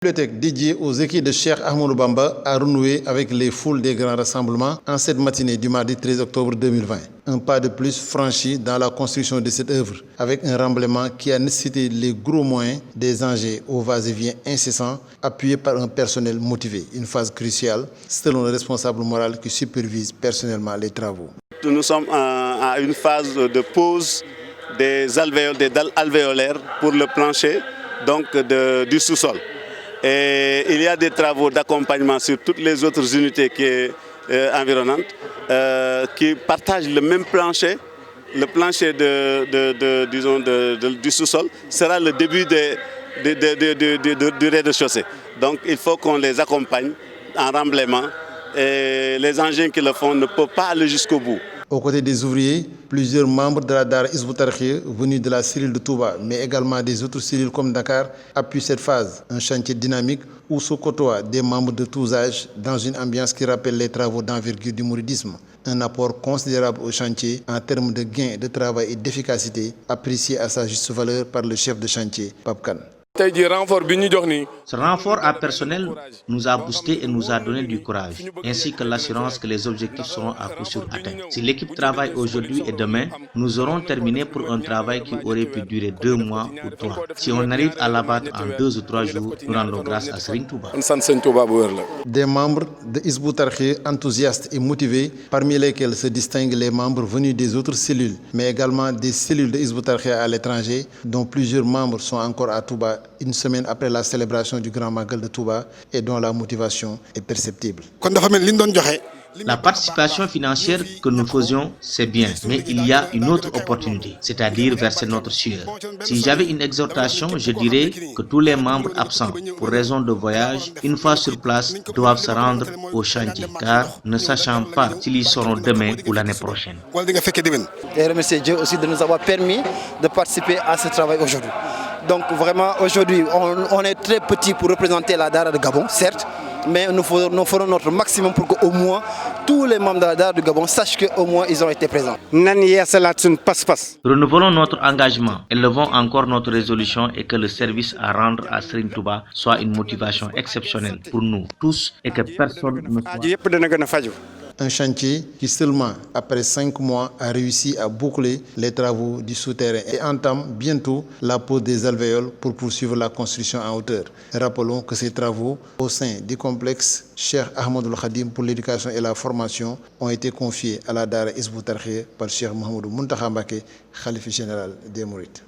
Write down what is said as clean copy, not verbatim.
La bibliothèque dédiée aux écrits de Cheikh Ahmadou Bamba a renoué avec les foules des grands rassemblements en cette matinée du mardi 13 octobre 2020. Un pas de plus franchi dans la construction de cette œuvre, avec un remblaiement qui a nécessité les gros moyens des engins au va-et-vient incessant, appuyé par un personnel motivé. Une phase cruciale, selon le responsable moral qui supervise personnellement les travaux. Nous sommes à une phase de pose des dalles alvéolaires pour le plancher du sous-sol. Et il y a des travaux d'accompagnement sur toutes les autres unités environnantes qui partagent le même plancher. Le plancher du sous-sol sera le début du rez-de-chaussée. Donc il faut qu'on les accompagne en remblaiement et les engins qui le font ne peuvent pas aller jusqu'au bout. Aux côtés des ouvriers, plusieurs membres de la Dara Hizbut Tarqiyyah venus de la cellule de Touba, mais également des autres cellules comme Dakar, appuient cette phase. Un chantier dynamique où se côtoient des membres de tous âges dans une ambiance qui rappelle les travaux d'envergure du mouridisme. Un apport considérable au chantier en termes de gains de travail et d'efficacité, apprécié à sa juste valeur par le chef de chantier, Pape Kane. Ce renfort à personnel nous a boosté et nous a donné du courage, ainsi que l'assurance que les objectifs seront à coup sûr atteints. Si l'équipe travaille aujourd'hui et demain, nous aurons terminé pour un travail qui aurait pu durer 2 mois ou 3. Si on arrive à l'abattre en 2 ou 3 jours, nous rendons grâce à Serigne Touba. Des membres de Hizbut Tarqiyyah enthousiastes et motivés, parmi lesquels se distinguent les membres venus des autres cellules, mais également des cellules de Hizbut Tarqiyyah à l'étranger, dont plusieurs membres sont encore à Touba une semaine après la célébration du Grand Magal de Touba et dont la motivation est perceptible. La participation financière que nous faisions, c'est bien, mais il y a une autre opportunité, c'est-à-dire verser notre sueur. Si j'avais une exhortation, je dirais que tous les membres absents pour raison de voyage, une fois sur place, doivent se rendre au chantier, car ne sachant pas s'ils y seront demain ou l'année prochaine. Et remercier Dieu aussi de nous avoir permis de participer à ce travail aujourd'hui. Donc vraiment aujourd'hui, on est très petit pour représenter la Dara de Gabon, certes, mais nous ferons notre maximum pour qu'au moins tous les membres de la Dara du Gabon sachent qu'au moins ils ont été présents. Renouvelons notre engagement, élevons encore notre résolution et que le service à rendre à Serigne Touba soit une motivation exceptionnelle pour nous tous et que personne ne soit... Un chantier qui seulement après 5 mois a réussi à boucler les travaux du souterrain et entame bientôt la pose des alvéoles pour poursuivre la construction en hauteur. Rappelons que ces travaux au sein du complexe Cheikh Ahmadoul Khadim pour l'éducation et la formation ont été confiés à la Dara Hizbut Tarqiyyah par Cheikh Mouhamadou Mountakha Mbacké, khalife général des Mourides.